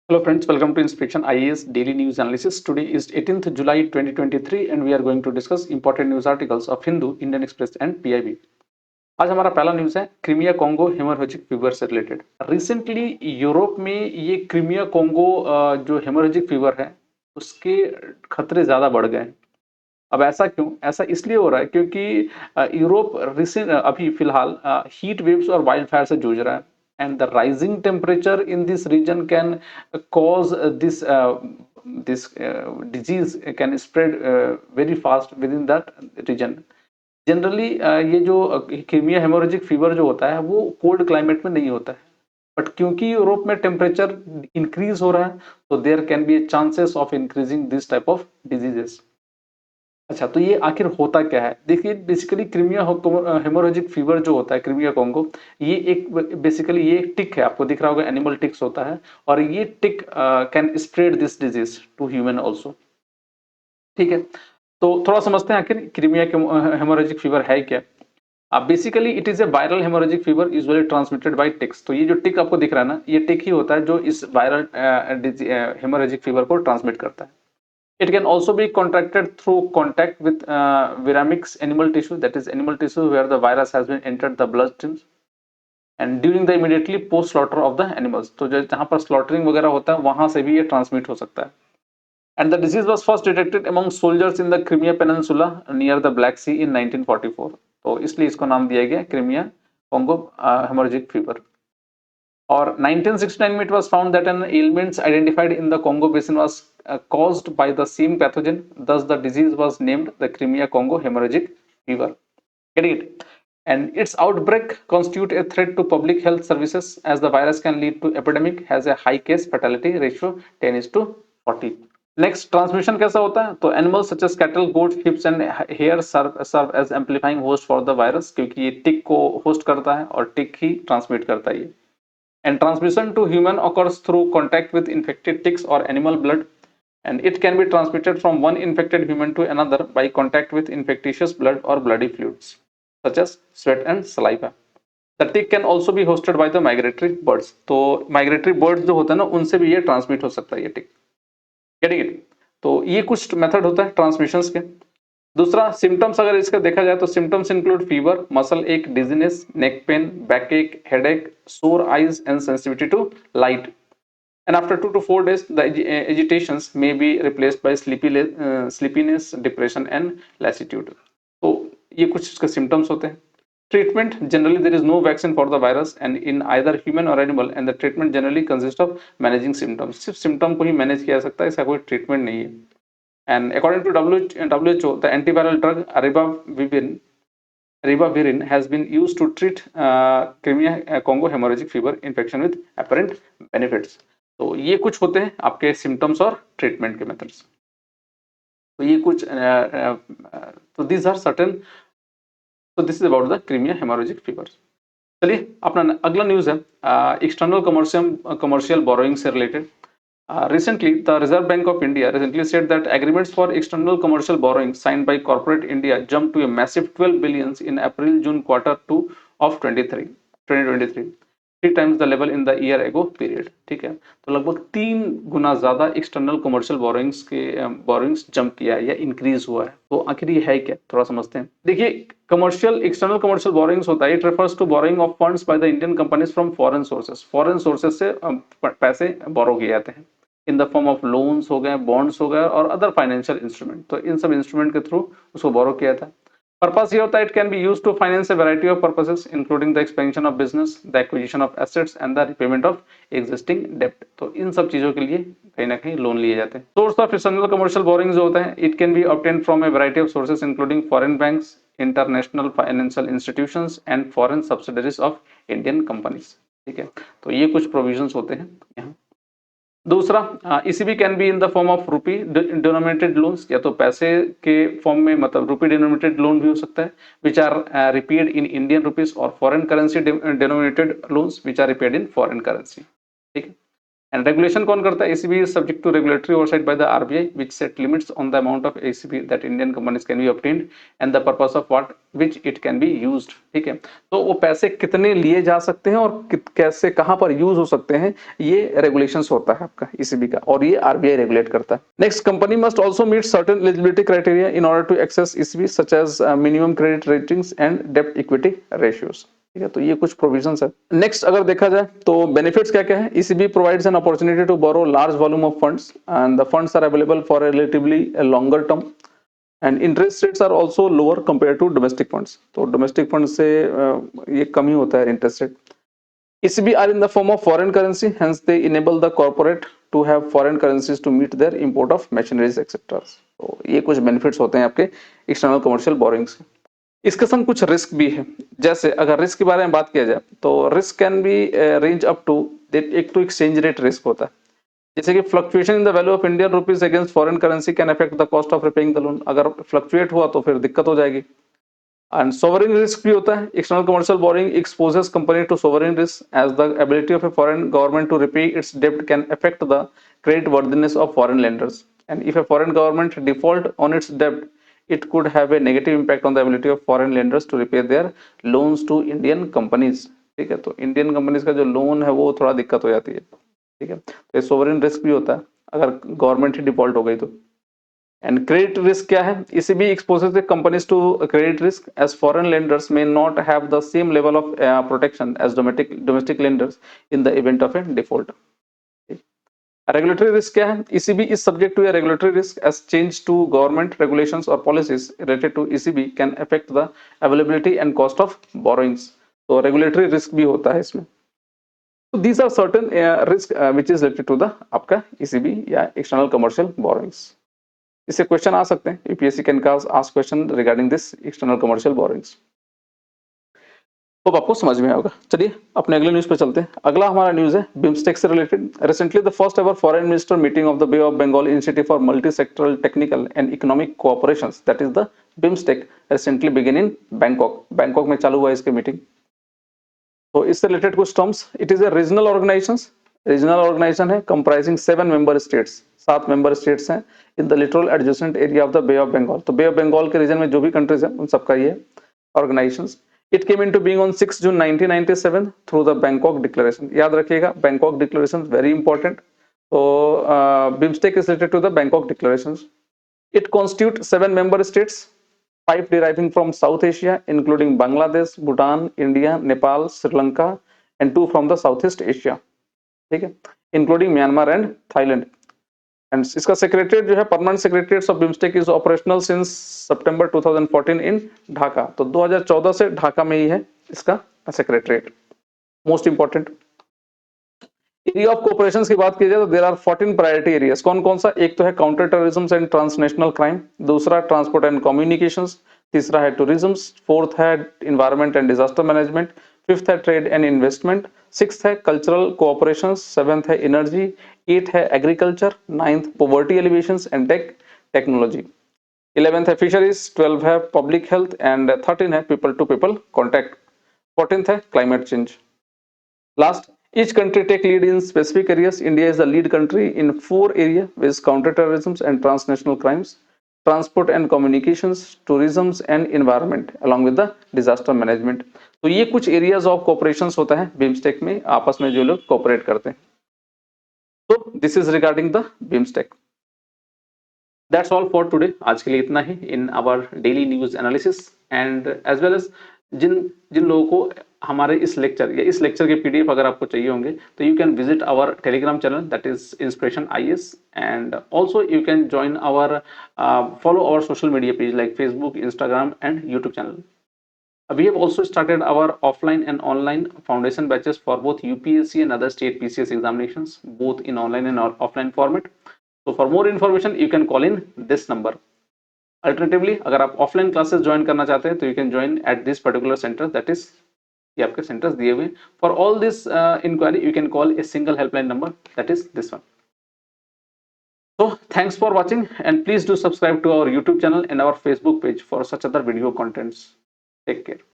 Hello friends, welcome to Inspection IAS Daily News Analysis. Today is 18th July 2023 and we are going to discuss important news articles of Hindu, Indian Express and PIB. आज हमारा पहला news है Crimea Congo haemorrhagic fever से related. Recently Europe में ये Crimea Congo जो haemorrhagic fever है उसके खतरे ज्यादा बढ़ गए हैं। अब ऐसा क्यों? ऐसा इसलिए हो रहा है क्योंकि यूरोप रिसेंट अभी फिलहाल हीट वेव्स और वाइल्ड फायर से जूझ रहा है and the rising temperature in this region can cause this disease can spread very fast within that region. Generally ये जो क्रीमिया हेमोरेजिक फीवर जो होता है वो कोल्ड क्लाइमेट में नहीं होता है, बट क्योंकि यूरोप में टेम्परेचर इंक्रीज हो रहा है तो there can be chances of increasing this type of diseases. अच्छा, तो ये आखिर होता क्या है? देखिए, बेसिकली क्रीमिया हेमोरेजिक फीवर जो होता है क्रीमिया कोंगो, ये एक बेसिकली ये एक टिक है, आपको दिख रहा होगा एनिमल टिक्स होता है और ये tick can spread this disease to human also. ठीक है, तो थोड़ा समझते हैं आखिर क्रीमिया हेमोरेजिक फीवर है क्या। Basically it is a viral haemorrhagic fever usually transmitted by ticks. तो ये जो टिक आपको दिख रहा है ना, ये टिक ही होता है जो इस वायरल हेमोरेजिक फीवर को ट्रांसमिट करता है। It can also be contracted through contact with viramics animal tissue, that is animal tissue where the virus has been entered the bloodstreams and during the immediately post slaughter of the animals. तो जहाँ पर slaughtering वगैरह होता है वहां से भी ये ट्रांसमिट हो सकता है। And the disease was first detected among soldiers in the Crimea Peninsula near the Black Sea in 1944. तो इसलिए इसको नाम दिया गया क्रीमिया कोंगो हेमोरेजिक फीवर। और 1969 में it was found that an ailment identified in the Congo basin was caused by the same pathogen. Thus, the disease was named the Crimea Congo hemorrhagic fever. Getting it? And its outbreak constitute a threat to public health services as the virus can lead to epidemic, has a high case fatality ratio 10:40. Next transmission कैसा होता है? तो animals such as cattle, goat, hips and hare serve as amplifying host for the virus, क्योंकि ये टिक को host करता है और टिक ही ट्रांसमिट करता है। And transmission to human occurs through contact with infected ticks or animal blood, and it can be transmitted from one infected human to another by contact with infectious blood or bloody fluids such as sweat and saliva. The tick can also be hosted by the migratory birds. तो migratory birds जो होता है ना, उनसे भी ये transmit हो सकता है ये टिक। Getting it? तो ये कुछ मेथड होता है ट्रांसमिशन के। दूसरा, सिम्टम्स अगर इसका देखा जाए तो symptoms include fever, muscle ache, dizziness, neck pain, back ache, headache, sore eyes and sensitivity to light. And after 2 to 4 days, the agitations may be replaced by sleepiness, depression, and lassitude. तो ये कुछ इसके symptoms होते हैं। Treatment, generally there is no vaccine for the virus and in either human or animal, and the treatment generally consists of managing symptoms. सिर्फ symptom को ही manage किया जा सकता है, इसका कोई treatment नहीं है। And according to WHO, the antiviral drug ribavirin has been used to treat Crimea Congo hemorrhagic fever infection with apparent benefits. तो ये कुछ होते हैं आपके सिम्टम्स और ट्रीटमेंट के मेथड्स। तो ये कुछ तो दिस आर सर्टेन, तो this is about the Crimea haemorrhagic fever. चलिए अपना अगला न्यूज है एक्सटर्नल कमर्शियल बोरोइंग से related. Recently, the Reserve Bank of India recently said that agreements for external commercial borrowing signed by corporate India jumped to a massive 12 billions in April-June quarter 2 of 2023, 3 times the level in the year ago period. ठीक है, तो लगभग 3 गुना ज्यादा external commercial borrowings jump किया है या increase हुआ है। तो आखिर ये है क्या, थोड़ा समझते हैं। देखिए, एक्सटर्नल कमर्शियल बोरोइंग्स होता है, it refers to borrowing of funds by the Indian companies from foreign sources से पैसे बोरो किए जाते हैं in the form of loans हो गए, बॉन्ड्स हो गए और अदर फाइनेंशियल इंस्ट्रूमेंट। तो इन सब इंस्ट्रूमेंट के थ्रू उसको बोरो किया था। पर्पस ये होता है, it can be used to finance a variety of purposes including the expansion of business, the acquisition of assets and the repayment of existing डेब्ट। तो इन सब चीजों के लिए कहीं ना कहीं लोन लिए जाते हैं। Source of external commercial boring जो होता है, it can B obtained from A variety of sources including foreign banks, international financial institutions and foreign subsidiaries of Indian companies. ठीक है, तो ये कुछ प्रोविजंस होते हैं यहाँ। दूसरा, ECB can be in the form of रूपी डिनोमिनेटेड लोन्स, या तो पैसे के फॉर्म में, मतलब रूपी डिनोमिनेटेड लोन भी हो सकता है, which are repaid in Indian rupees, और foreign currency denominated loans which are repaid in foreign currency. ठीक है, एंड रेगुलेशन कौन करता है? ECB is subject to regulatory oversight by the RBI, which set limits on the amount of ECB that Indian companies can be obtained and the purpose of what which it can be used. ठीक है, तो वो पैसे कितने लिए जा सकते हैं और कैसे कहां पर यूज हो सकते हैं, ये रेगुलेशंस होता है आपका ECB का, और ये RBI रेगुलेट करता है. Next, company must also meet certain eligibility criteria in order to access ECB, such as minimum credit ratings and डेब्ट इक्विटी रेशियोज. ठीक है, तो ये कुछ प्रोविजंस है. नेक्स्ट अगर देखा जाए तो बेनिफिट्स क्या क्या है? ECB provides an opportunity to borrow large volume of funds and the funds are available for a relatively longer term and interest rates are also lower compare to domestic funds. तो domestic fund से ये कम ही होता है interest rate. ECB are in the form of foreign currency, hence they enable the corporate to have foreign currencies to meet their import of machineries etc. तो ये कुछ बेनिफिट्स होते हैं आपके एक्सटर्नल कमर्शियल बोरिंग्स. इसके संग कुछ रिस्क भी है. जैसे अगर रिस्क के बारे में बात किया जाए तो risk can be range up to, एक तो एक्सचेंज रेट रिस्क होता है, जैसे कि fluctuation in the value of Indian rupees against foreign currency can affect the cost of repaying the loan. अगर फ्लक्चुएट हुआ तो फिर दिक्कत हो जाएगी. एंड सोवरेन रिस्क भी होता है. External commercial boring exposes company to sovereign risk as the ability of a foreign government to repay it's डेब्ट can affect the credit worthiness of foreign lenders. And if a foreign government default on it's डेब्ट, it could have a negative impact on the ability of foreign lenders to repay their loans to Indian companies. ठीक है, तो Indian companies का जो loan है वो थोड़ा दिक्कत हो जाती है. ठीक है, तो ये सोवरेन रिस्क भी होता है अगर गवर्नमेंट ही डिफॉल्ट हो गई तो. एंड क्रेडिट रिस्क क्या है? ECB exposes the companies to credit risk as foreign lenders may not have the same level of protection as domestic lenders in the event of a default. Regulatory risk क्या है? ECB is subject to a regulatory risk as change to government regulations or policies related to ECB can affect the availability and cost of borrowings. तो regulatory risk भी होता है इसमें. तो these are certain risk which is related to the आपका ECB या external commercial borrowings. इससे question आ सकते हैं. UPSC can ask question regarding this external commercial borrowings. तो आपको समझ में आएगा. चलिए अपने अगले न्यूज पे चलते हैं. अगला हमारा न्यूज है बिम्स्टेक से related. Recently the first ever foreign minister meeting of the Bay of Bengal initiative for multi sectoral technical and economic cooperations, that is the BIMSTEC, recently begin in Bangkok. Bangkok में चालू हुआ है इसकी meeting. तो इससे related कुछ terms. It is a regional organisation है comprising 7 member states. 7 member states हैं in the littoral adjacent area of the Bay of Bengal. तो बे ऑफ बंगाल के रीजन में जो भी कंट्रीज हैं उन सबका ये organisation. It came into being on 6 June 1997 through the Bangkok Declaration. याद रखिएगा Bangkok Declaration very important. So BIMSTEC is related to the Bangkok Declarations. It constitutes 7 member states, 5 deriving from South Asia, including Bangladesh, Bhutan, India, Nepal, Sri Lanka, and 2 from the Southeast Asia. ठीक है, including Myanmar and Thailand. And इसका secretariat जो है permanent secretariat of BIMSTEC is operational since September 2014 in Dhaka. तो 2014 से ढाका में ही है इसका secretariat. Most important area of cooperation की बात की जाए तो देयर आर 14 प्रायोरिटी एरियाज. कौन कौन सा? एक तो है counter terrorism and transnational crime, दूसरा ट्रांसपोर्ट एंड कम्युनिकेशंस, तीसरा है टूरिज्म, फोर्थ है environment and disaster management, fifth है ट्रेड एंड इन्वेस्टमेंट, सिक्स्थ है कल्चरल कोऑपरेशन, सेवेंथ है एनर्जी, 8 है agriculture, 9th poverty alleviation and technology, 11th है फिशरीज, 12 है पब्लिक हेल्थ एंड 13 है people to people contact, 14th है climate change. Last, each country take lead in specific areas. India is the lead country in 4 areas, which is counterterrorism and transnational crimes, transport and communications, tourism and environment, along with the disaster management. तो ये कुछ areas of cooperation होता है BIMSTEC में, आपस में जो लोग कोऑपरेट करते हैं. तो this is regarding the BIMSTEC. That's all for today. आज के लिए इतना ही in our daily news analysis and as well as जिन जिन लोगों को हमारे इस लेक्चर या इस लेक्चर के पीडीएफ अगर आपको चाहिए होंगे तो you can visit our Telegram channel that is Inspiration IAS and also you can join our follow our social media page like Facebook, Instagram and YouTube channel. We have also started our offline and online foundation batches for both UPSC and other state PCS examinations, both in online and offline format. So for more information, you can call in this number. Alternatively, अगर आप offline classes join करना चाहते हैं तो you can join at this particular center, that is ये आपके centers दिए हुए. For all this inquiry, you can call a single helpline number, that is this one. So thanks for watching and please do subscribe to our YouTube channel and our Facebook page for such other video contents. Take care.